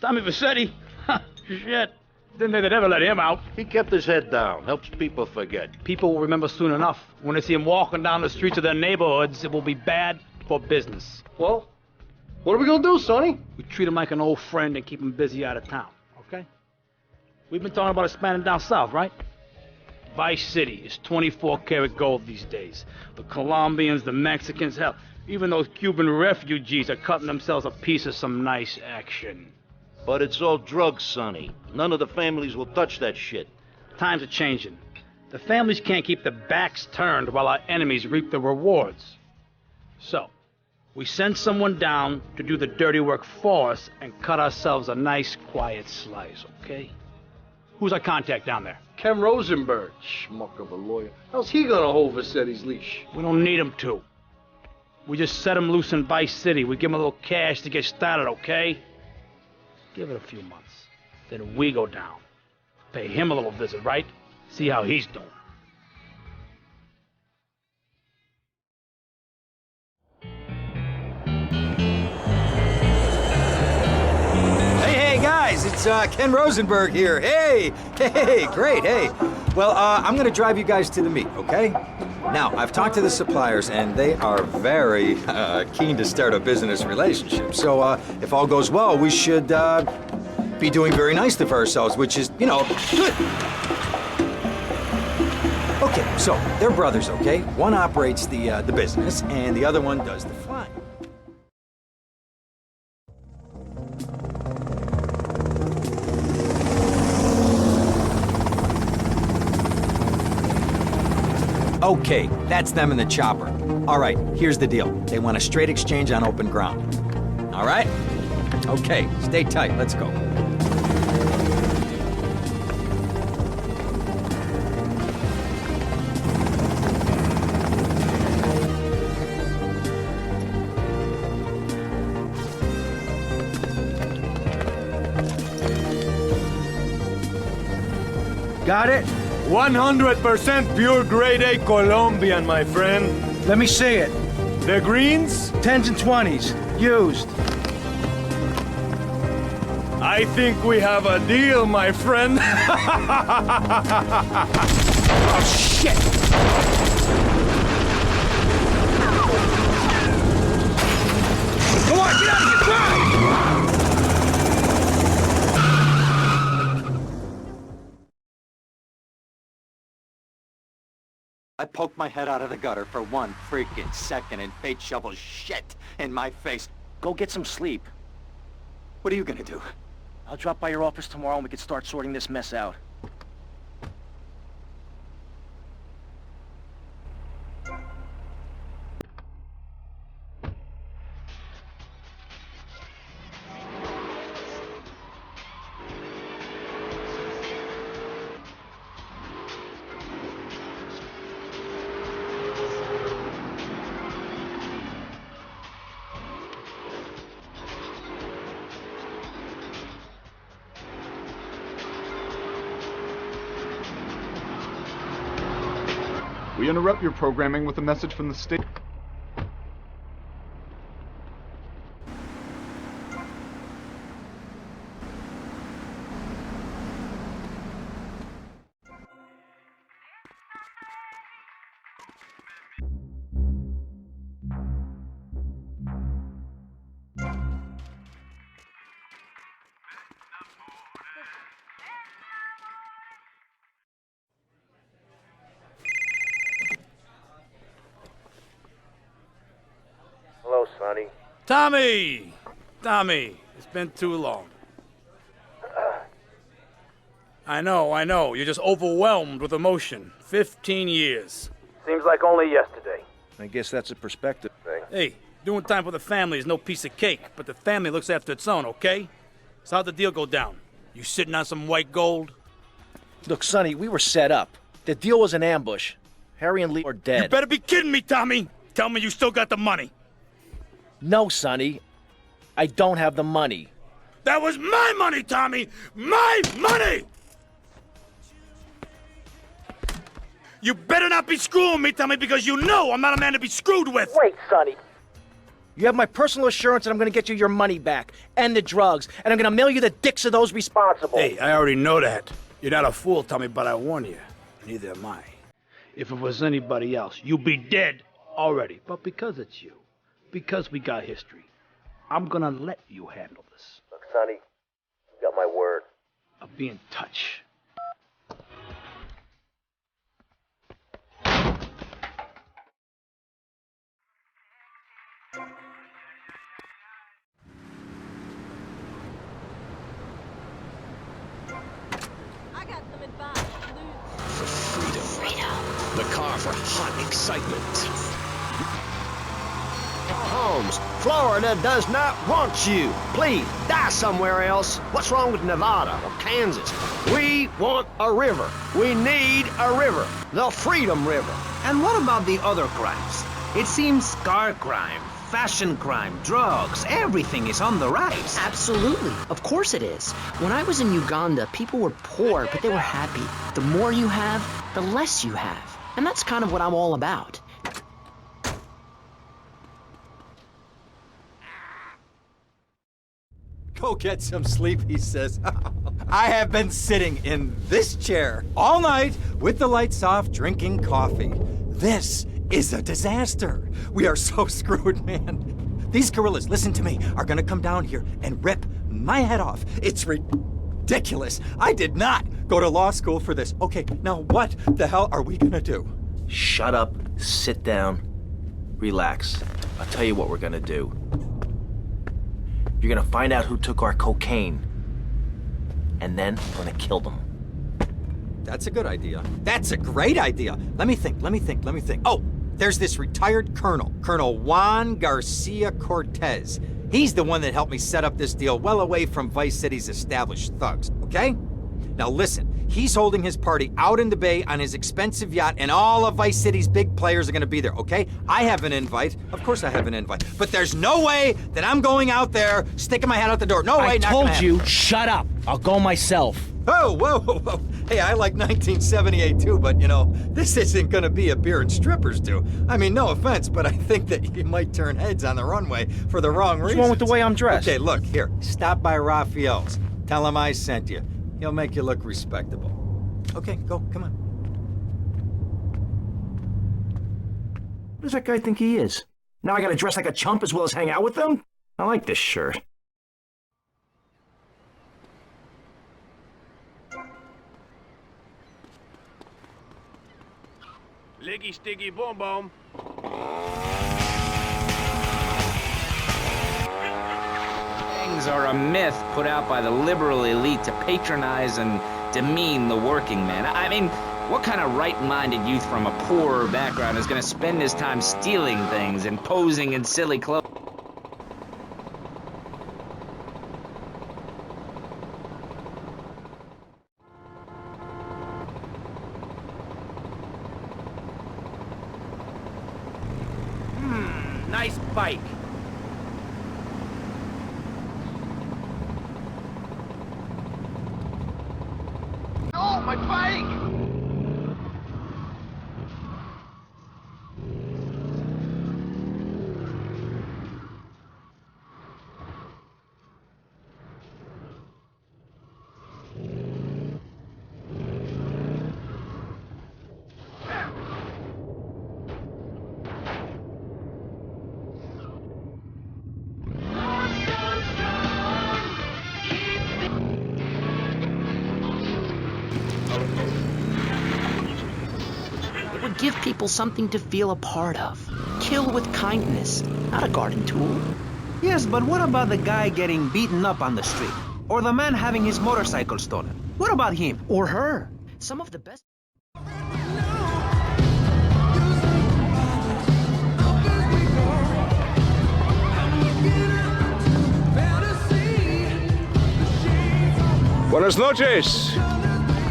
Tommy Vassetti? Shit. Didn't think they'd ever let him out. He kept his head down. Helps people forget. People will remember soon enough. When they see him walking down the streets of their neighborhoods, it will be bad for business. Well, what are we gonna do, Sonny? We treat him like an old friend and keep him busy out of town, okay? We've been talking about expanding down south, right? Vice City is 24-karat gold these days. The Colombians, the Mexicans, hell, even those Cuban refugees are cutting themselves a piece of some nice action. But it's all drugs, Sonny. None of the families will touch that shit. Times are changing. The families can't keep their backs turned while our enemies reap the rewards. So, we send someone down to do the dirty work for us and cut ourselves a nice, quiet slice, okay? Who's our contact down there? Ken Rosenberg, schmuck of a lawyer. How's he gonna hold Vassetti's leash? We don't need him to. We just set him loose in Vice City. We give him a little cash to get started, okay? Give it a few months. Then we go down. Pay him a little visit, right? See how he's doing. Hey, guys, it's Ken Rosenberg here. Hey, great, hey. Well, I'm gonna drive you guys to the meet, okay? Now, I've talked to the suppliers, and they are very keen to start a business relationship. So, if all goes well, we should be doing very nicely for ourselves, which is, you know, good. Okay, so they're brothers, okay? One operates the business, and the other one does the flying. Okay, that's them in the chopper. All right, here's the deal. They want a straight exchange on open ground. All right? Okay, stay tight. Let's go. Got it? 100% pure grade A Colombian, my friend. Let me see it. The greens? 10s and 20s. Used. I think we have a deal, my friend. Oh, shit! Come on, get out of here! Drive! I poked my head out of the gutter for 1 freaking second and fate shovels shit in my face. Go get some sleep. What are you gonna do? I'll drop by your office tomorrow and we can start sorting this mess out. We interrupt your programming with a message from the state. Hello, Sonny. Tommy, it's been too long. I know, you're just overwhelmed with emotion. 15 years. Seems like only yesterday. I guess that's a perspective thing. Hey, doing time for the family is no piece of cake, but the family looks after its own, okay? So how'd the deal go down? You sitting on some white gold? Look, Sonny, we were set up. The deal was an ambush. Harry and Lee are dead. You better be kidding me, Tommy! Tell me you still got the money. No, Sonny. I don't have the money. That was my money, Tommy! My money! You better not be screwing me, Tommy, because you know I'm not a man to be screwed with! Wait, Sonny. You have my personal assurance that I'm gonna get you your money back, and the drugs, and I'm gonna mail you the dicks of those responsible. Hey, I already know that. You're not a fool, Tommy, but I warn you. Neither am I. If it was anybody else, you'd be dead already. But because it's you, because we got history, I'm gonna let you handle this. Look, Sonny, you got my word. I'll be in touch. I got some advice. For freedom. The car for hot excitement. Holmes, Florida does not want you. Please, die somewhere else. What's wrong with Nevada or Kansas? We want a river. We need a river. The Freedom River. And what about the other crimes? It seems car crime, fashion crime, drugs, everything is on the rise. Absolutely. Of course it is. When I was in Uganda, people were poor, but they were happy. The more you have, the less you have. And that's kind of what I'm all about. Go get some sleep, he says. I have been sitting in this chair all night with the lights off, drinking coffee. This is a disaster. We are so screwed, man. These gorillas, listen to me, are gonna come down here and rip my head off. It's ridiculous. I did not go to law school for this. Okay, now what the hell are we gonna do? Shut up, sit down, relax. I'll tell you what we're gonna do. You're gonna find out who took our cocaine, and then we're gonna kill them. That's a good idea. That's a great idea. Let me think. Oh, there's this retired colonel, Colonel Juan Garcia Cortez. He's the one that helped me set up this deal well away from Vice City's established thugs, okay? Now listen, he's holding his party out in the bay on his expensive yacht, and all of Vice City's big players are gonna be there, okay? I have an invite. Of course I have an invite. But there's no way that I'm going out there, sticking my head out the door. No way, I not gonna told you, happen. shut up. I'll go myself. Oh, whoa. Hey, I like 1978 too, but you know, this isn't gonna be a beer and strippers do. I mean, no offense, but I think that you might turn heads on the runway for the wrong reasons. What's wrong with the way I'm dressed? Okay, look, here, stop by Raphael's. Tell him I sent you. He'll make you look respectable. Okay, go, come on. What does that guy think he is? Now I gotta dress like a chump as well as hang out with them? I like this shirt. Liggy sticky boom boom. Gangs are a myth put out by the liberal elite to patronize and demean the working man. I mean, what kind of right-minded youth from a poorer background is going to spend his time stealing things and posing in silly clothes? Nice bike. Oh, my bike! It would give people something to feel a part of. Kill with kindness, not a garden tool. Yes, but what about the guy getting beaten up on the street? Or the man having his motorcycle stolen? What about him? Or her. Some of the best... Buenas noches.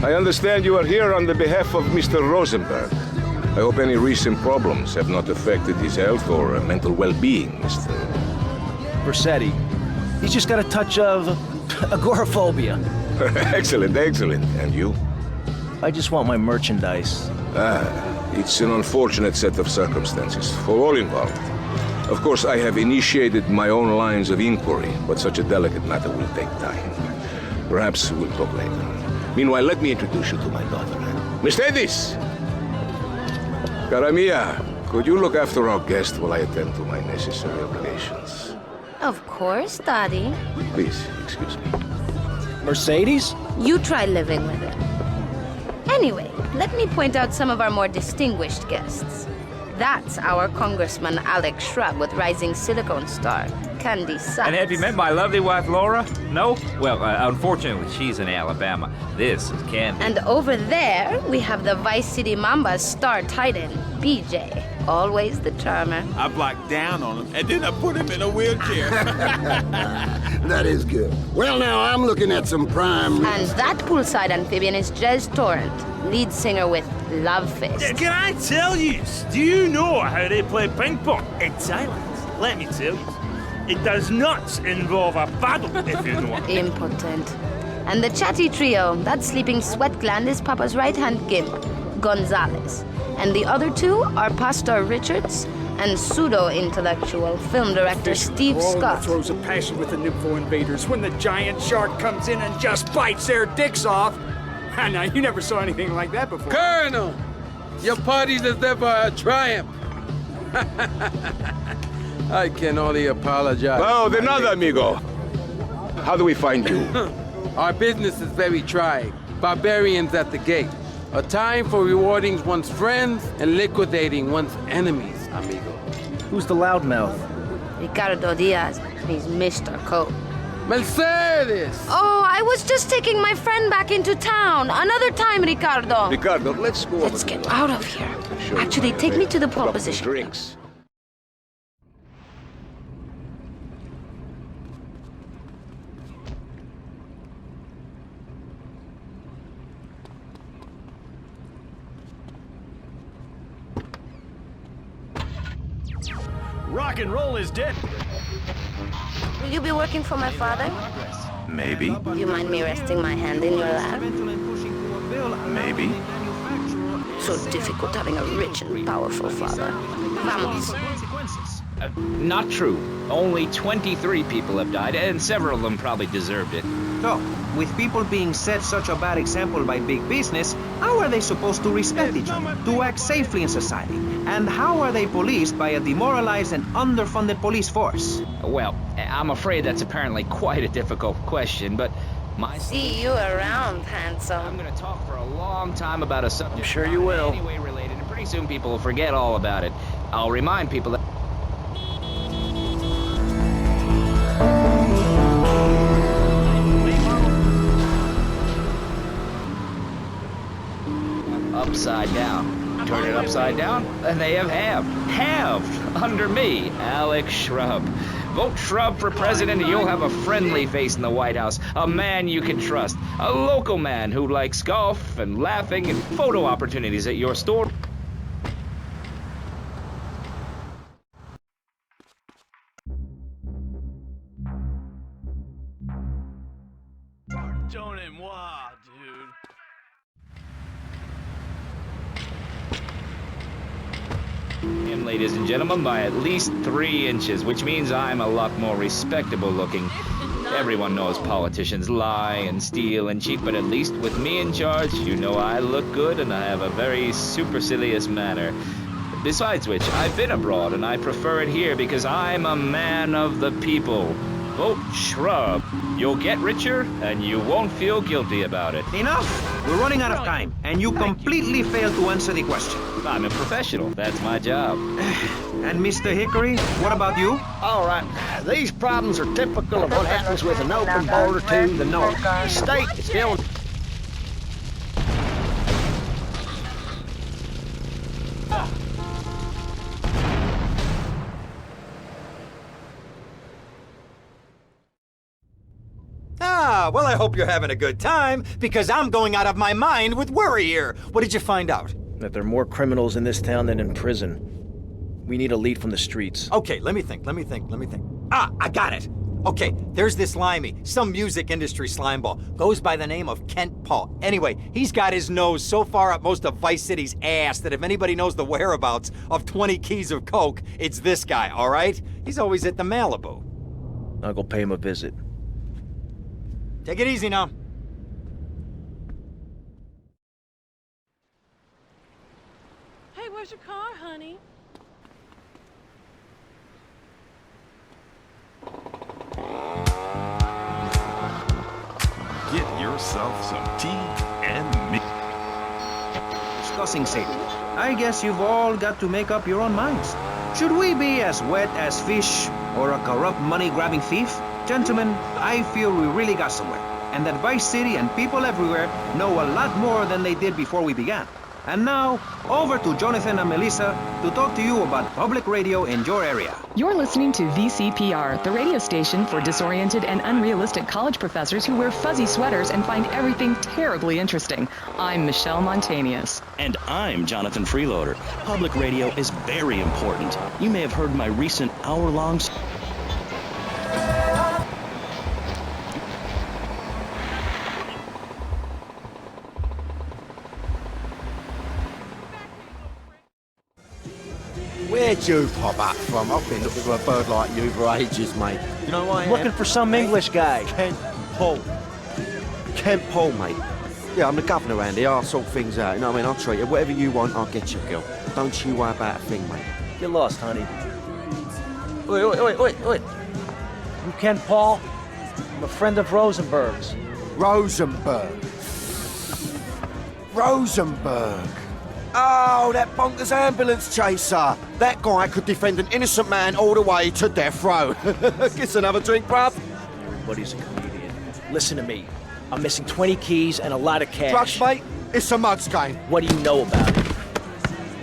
I understand you are here on the behalf of Mr. Rosenberg. I hope any recent problems have not affected his health or mental well-being, Mr. Versetti. He's just got a touch of agoraphobia. Excellent. And you? I just want my merchandise. It's an unfortunate set of circumstances for all involved. Of course, I have initiated my own lines of inquiry, but such a delicate matter will take time. Perhaps we'll talk later. Meanwhile, let me introduce you to my daughter. Miss Edis! Cara mia, could you look after our guest while I attend to my necessary obligations? Of course, Daddy. Please, excuse me. Mercedes? You try living with it. Anyway, let me point out some of our more distinguished guests. That's our Congressman Alex Shrub with rising silicone star, Candy Sykes. And have you met my lovely wife, Laura? No? Well, unfortunately, she's in Alabama. This is Candy. And over there, we have the Vice City Mamba's star titan, BJ. Always the charmer. I blocked down on him, and then I put him in a wheelchair. That is good. Well, now I'm looking at some prime... And that poolside amphibian is Jez Torrent, lead singer with Love Fist. Can I tell you? Do you know how they play ping pong? It's silent. Let me tell you. It does not involve a paddle, if you know what I mean. Impotent. And the chatty trio, that sleeping sweat gland is Papa's right-hand gimp, Gonzalez. And the other two are Pastor Richards and pseudo-intellectual film director Steve Scott. Throws a passion with the Nympho invaders when the giant shark comes in and just bites their dicks off. Now, you never saw anything like that before. Colonel, your party's as ever a triumph. I can only apologize. Oh, de nada, amigo. How do we find you? Our business is very trying. Barbarians at the gate. A time for rewarding one's friends and liquidating one's enemies, amigo. Who's the loudmouth? Ricardo Diaz. He's Mr. Cope. Mercedes! Oh, I was just taking my friend back into town. Another time, Ricardo. Ricardo, let's go. Let's get out of here. Actually, take me to the pole position. Drinks. Rock and roll is dead. Will you be working for my father? Maybe. Do you mind me resting my hand in your lap? Maybe. So difficult having a rich and powerful father. Vamos. Not true. Only 23 people have died, and several of them probably deserved it. So, with people being set such a bad example by big business, how are they supposed to respect each other, to act safely in society? And how are they policed by a demoralized and underfunded police force? Well, I'm afraid that's apparently quite a difficult question, but See you around, handsome. I'm gonna talk for a long time about a subject. I'm sure you will. Anyway related, and pretty soon people will forget all about it. I'll remind people that upside down. Turn it upside down, and they have halved under me, Alex Shrub. Vote Shrub for president and you'll have a friendly face in the White House, a man you can trust, a local man who likes golf and laughing and photo opportunities at your store. Pardonnez-moi, dude. And ladies and gentlemen, by at least 3 inches, which means I'm a lot more respectable looking. Everyone knows politicians lie and steal and cheat, but at least with me in charge, you know I look good and I have a very supercilious manner. Besides which, I've been abroad and I prefer it here because I'm a man of the people. Vote Shrub. You'll get richer and you won't feel guilty about it. Enough! We're running out of time, and you completely failed to answer the question. I'm a professional. That's my job. And Mr. Hickory, what about you? All right, these problems are typical of what happens with an open border to the north. The state is still... Well, I hope you're having a good time, because I'm going out of my mind with worry here. What did you find out? That there are more criminals in this town than in prison. We need a lead from the streets. Okay, let me think. Ah, I got it. Okay, there's this limey, some music industry slimeball. Goes by the name of Kent Paul. Anyway, he's got his nose so far up most of Vice City's ass that if anybody knows the whereabouts of 20 keys of coke, it's this guy, all right? He's always at the Malibu. I'll go pay him a visit. Take it easy now. Hey, where's your car, honey? Get yourself some tea and me. Discussing Sadie. I guess you've all got to make up your own minds. Should we be as wet as fish or a corrupt money-grabbing thief? Gentlemen, I feel we really got somewhere, and that Vice City and people everywhere know a lot more than they did before we began. And now, over to Jonathan and Melissa to talk to you about public radio in your area. You're listening to VCPR, the radio station for disoriented and unrealistic college professors who wear fuzzy sweaters and find everything terribly interesting. I'm Michelle Montanius. And I'm Jonathan Freeloader. Public radio is very important. You may have heard my recent hour-long... Where'd you pop up from? I've been looking for a bird like you for ages, mate. You know why I am? Looking for some English guy. Kent Paul. Kent Paul, mate. Yeah, I'm the governor around here. I'll sort things out. You know what I mean? I'll treat you. Whatever you want, I'll get you, girl. Don't you worry about a thing, mate. Get lost, honey. Wait. You Ken Paul? I'm a friend of Rosenberg's. Rosenberg. Oh, that bonkers ambulance chaser. That guy could defend an innocent man all the way to death row. Get another drink, bruv. Everybody's a comedian. Listen to me. I'm missing 20 keys and a lot of cash. Drugs, mate? It's a mug's game. What do you know about it?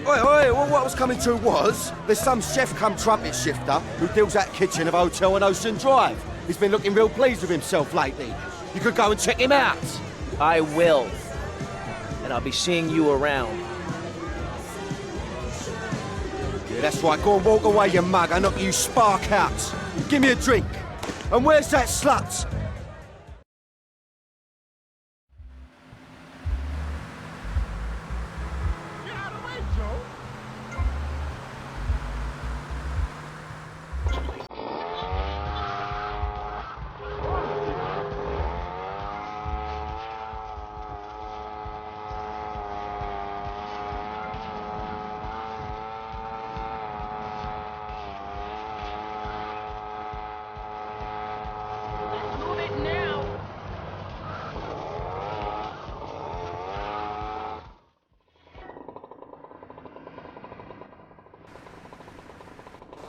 Well, what I was coming to was, there's some chef come trumpet shifter who deals at kitchen of a hotel on Ocean Drive. He's been looking real pleased with himself lately. You could go and check him out. I will. And I'll be seeing you around. Yeah, that's right. Go and walk away, you mug. I knock you spark out. Give me a drink. And where's that slut?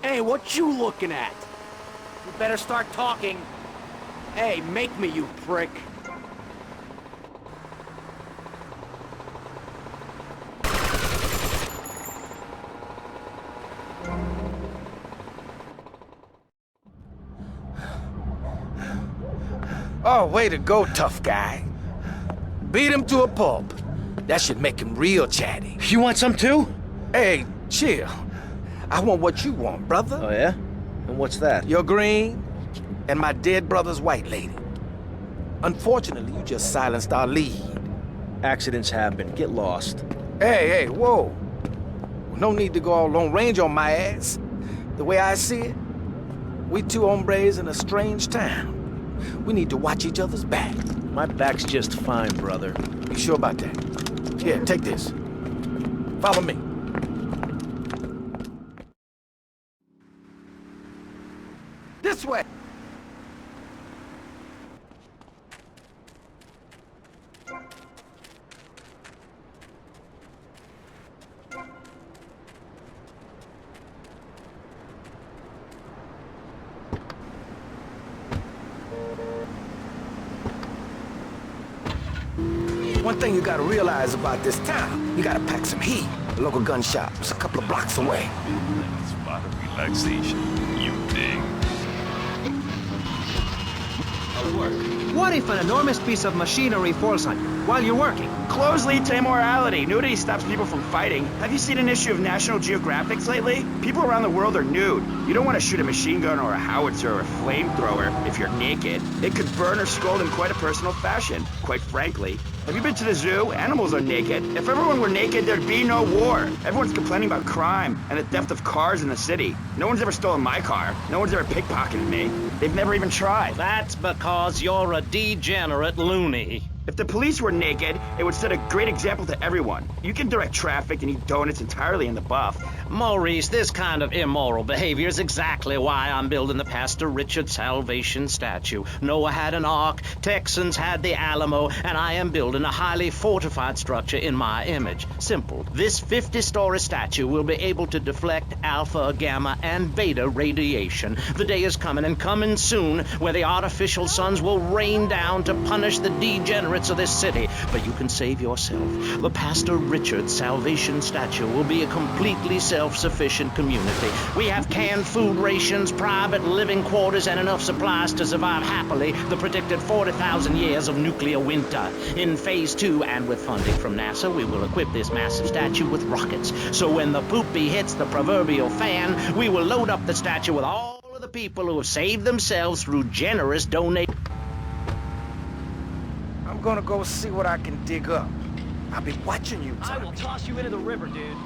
Hey, what you looking at? You better start talking. Hey, make me, you prick. Oh, way to go, tough guy. Beat him to a pulp. That should make him real chatty. You want some too? Hey, chill. I want what you want, brother. Oh, yeah? And what's that? Your green and my dead brother's white lady. Unfortunately, you just silenced our lead. Accidents happen. Get lost. Hey, whoa. No need to go all Lone Ranger on my ass. The way I see it, we two hombres in a strange town. We need to watch each other's back. My back's just fine, brother. You sure about that? Here, take this. Follow me. This way. One thing you gotta realize about this town, you gotta pack some heat. The local gun shop is a couple of blocks away. Spot of relaxation, you dig? How's it work? What if an enormous piece of machinery falls on you while you're working? Clothes lead to immorality. Nudity stops people from fighting. Have you seen an issue of National Geographic lately? People around the world are nude. You don't want to shoot a machine gun or a howitzer or a flamethrower if you're naked. It could burn or scald in quite a personal fashion, quite frankly. Have you been to the zoo? Animals are naked. If everyone were naked, there'd be no war. Everyone's complaining about crime and the theft of cars in the city. No one's ever stolen my car. No one's ever pickpocketed me. They've never even tried. That's because you're a degenerate loony. If the police were naked, it would set a great example to everyone. You can direct traffic and eat donuts entirely in the buff. Maurice, this kind of immoral behavior is exactly why I'm building the Pastor Richard Salvation statue. Noah had an ark, Texans had the Alamo, and I am building a highly fortified structure in my image. Simple. This 50-story statue will be able to deflect alpha, gamma, and beta radiation. The day is coming, and coming soon, where the artificial suns will rain down to punish the degenerates of this city. But you can save yourself. The Pastor Richard Salvation statue will be a completely self-sufficient community. We have canned food rations, private living quarters, and enough supplies to survive happily the predicted 40,000 years of nuclear winter. In Phase 2, and with funding from NASA, we will equip this massive statue with rockets. So when the poopy hits the proverbial fan, we will load up the statue with all of the people who have saved themselves through generous donations. I'm gonna go see what I can dig up. I'll be watching you, Tommy. I will toss you into the river, dude.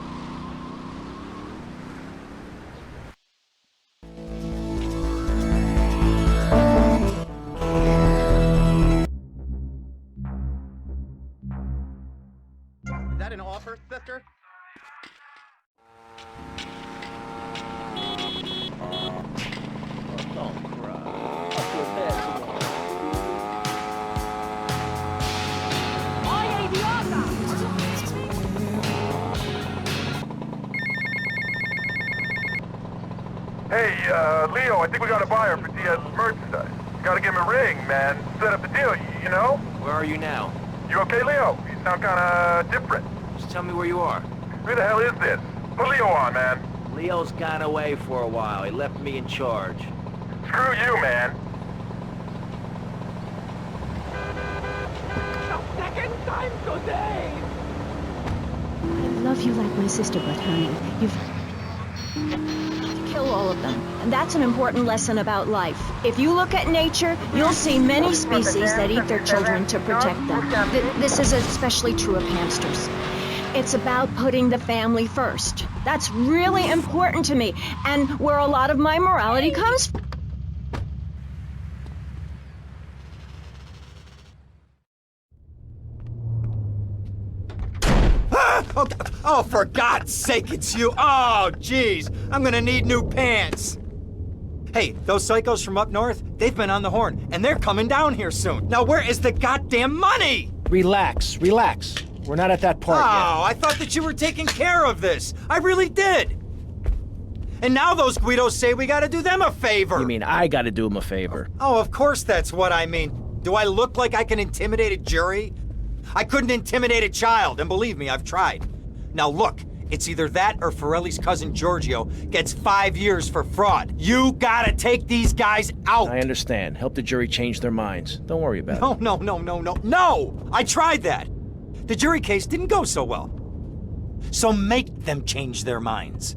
Is that an offer, sister? Don't cry. I feel bad tomorrow. Hey, Leo, I think we got a buyer for Diaz's merchandise. Gotta give him a ring, man. Set up the deal, you know? Where are you now? You okay, Leo? You sound kinda different. Just tell me where you are. Who the hell is this? Put Leo on, man. Leo's gone away for a while. He left me in charge. Screw you, man. Second time today! I love you like my sister, but honey, you've... kill all of them. And that's an important lesson about life. If you look at nature, you'll see many species that eat their children to protect them. This is especially true of hamsters. It's about putting the family first. That's really important to me, and where a lot of my morality comes from. Oh, for God's sake, it's you! Oh, jeez, I'm gonna need new pants! Hey, those psychos from up north, they've been on the horn, and they're coming down here soon. Now, where is the goddamn money? Relax, relax. We're not at that part yet. Oh, I thought that you were taking care of this. I really did. And now those Guidos say we gotta do them a favor. You mean I gotta do them a favor? Oh, of course that's what I mean. Do I look like I can intimidate a jury? I couldn't intimidate a child, and believe me, I've tried. Now look, it's either that or Forelli's cousin Giorgio gets 5 years for fraud. You gotta take these guys out! I understand. Help the jury change their minds. Don't worry about it. No! I tried that! The jury case didn't go so well. So make them change their minds.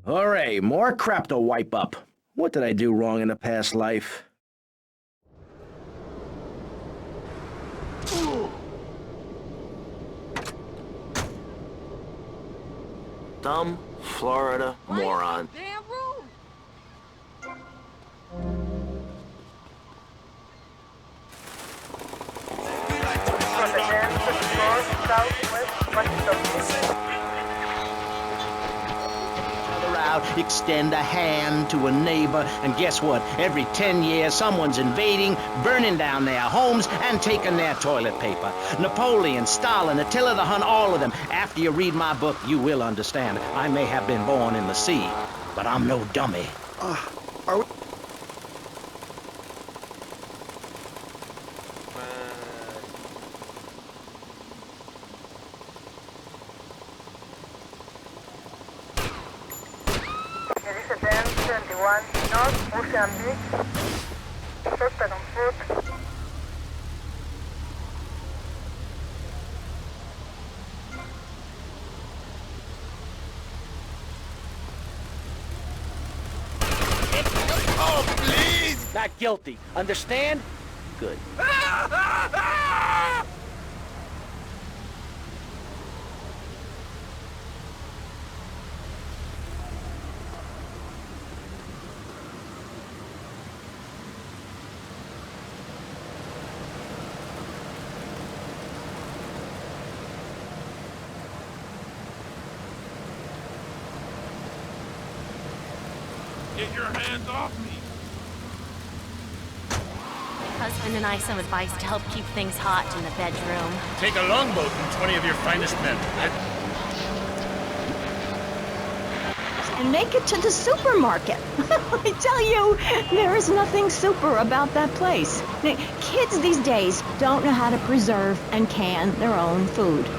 All right, more crap to wipe up. What did I do wrong in a past life? Dumb Florida moron. Extend a hand to a neighbor, and guess what? Every 10 years, someone's invading, burning down their homes, and taking their toilet paper. Napoleon, Stalin, Attila the Hun, all of them. After you read my book, you will understand. I may have been born in the sea, but I'm no dummy. Are we... guilty. Understand? Good. Get your hands off me! Husband and I some advice to help keep things hot in the bedroom. Take a longboat and 20 of your finest men. And make it to the supermarket. I tell you, there is nothing super about that place. Kids these days don't know how to preserve and can their own food.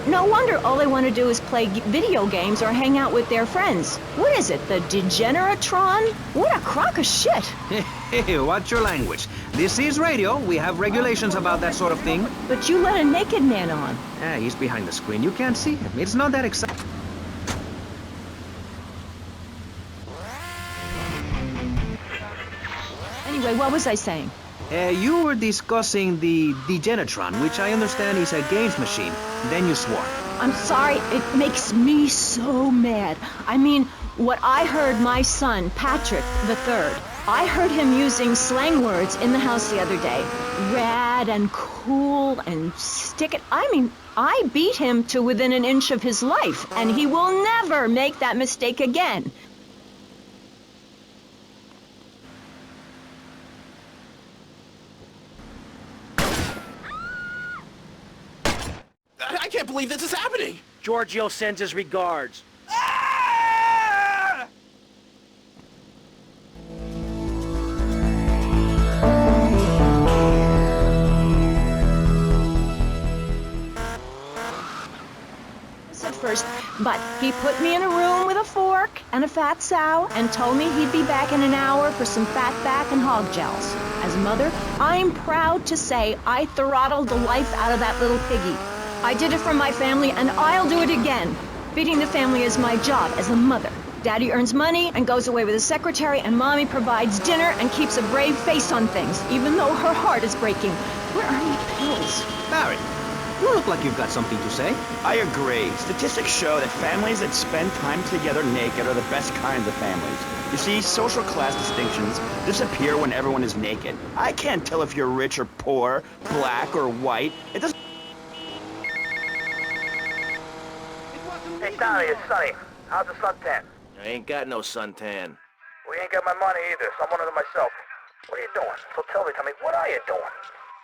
No wonder all they want to do is play video games or hang out with their friends. What is it, the Degeneratron? What a crock of shit. Hey, watch your language. This is radio. We have regulations about that sort of thing. But you let a naked man on. Yeah, he's behind the screen. You can't see him. It's not that exciting. Anyway, what was I saying? You were discussing the Degenatron, which I understand is a games machine. Then you swore. I'm sorry, it makes me so mad. I mean, what I heard my son, Patrick III, I heard him using slang words in the house the other day. Rad and cool and stick it. I mean, I beat him to within an inch of his life, and he will never make that mistake again. I can't believe this is happening! Giorgio sends his regards. At first, but he put me in a room with a fork and a fat sow and told me he'd be back in an hour for some fat back and hog gels. As a mother, I'm proud to say I throttled the life out of that little piggy. I did it for my family, and I'll do it again. Feeding the family is my job as a mother. Daddy earns money and goes away with his secretary, and Mommy provides dinner and keeps a brave face on things, even though her heart is breaking. Where are my pills? Barry, you look like you've got something to say. I agree. Statistics show that families that spend time together naked are the best kinds of families. You see, social class distinctions disappear when everyone is naked. I can't tell if you're rich or poor, black or white. It doesn't... Hey, Tommy, it's Sonny. How's the suntan? I ain't got no suntan. We ain't got my money either, so I'm wondering to myself. What are you doing? So tell me, Tommy, what are you doing?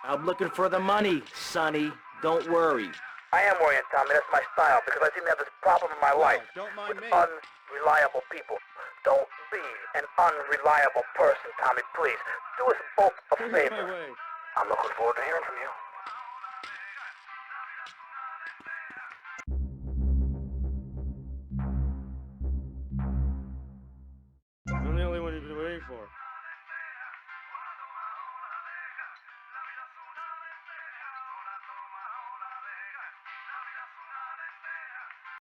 I'm looking for the money, Sonny. Don't worry. I am worrying, Tommy. That's my style, because I seem to have this problem in my life with unreliable people. Don't be an unreliable person, Tommy, please. Do us both a favor. I'm looking forward to hearing from you.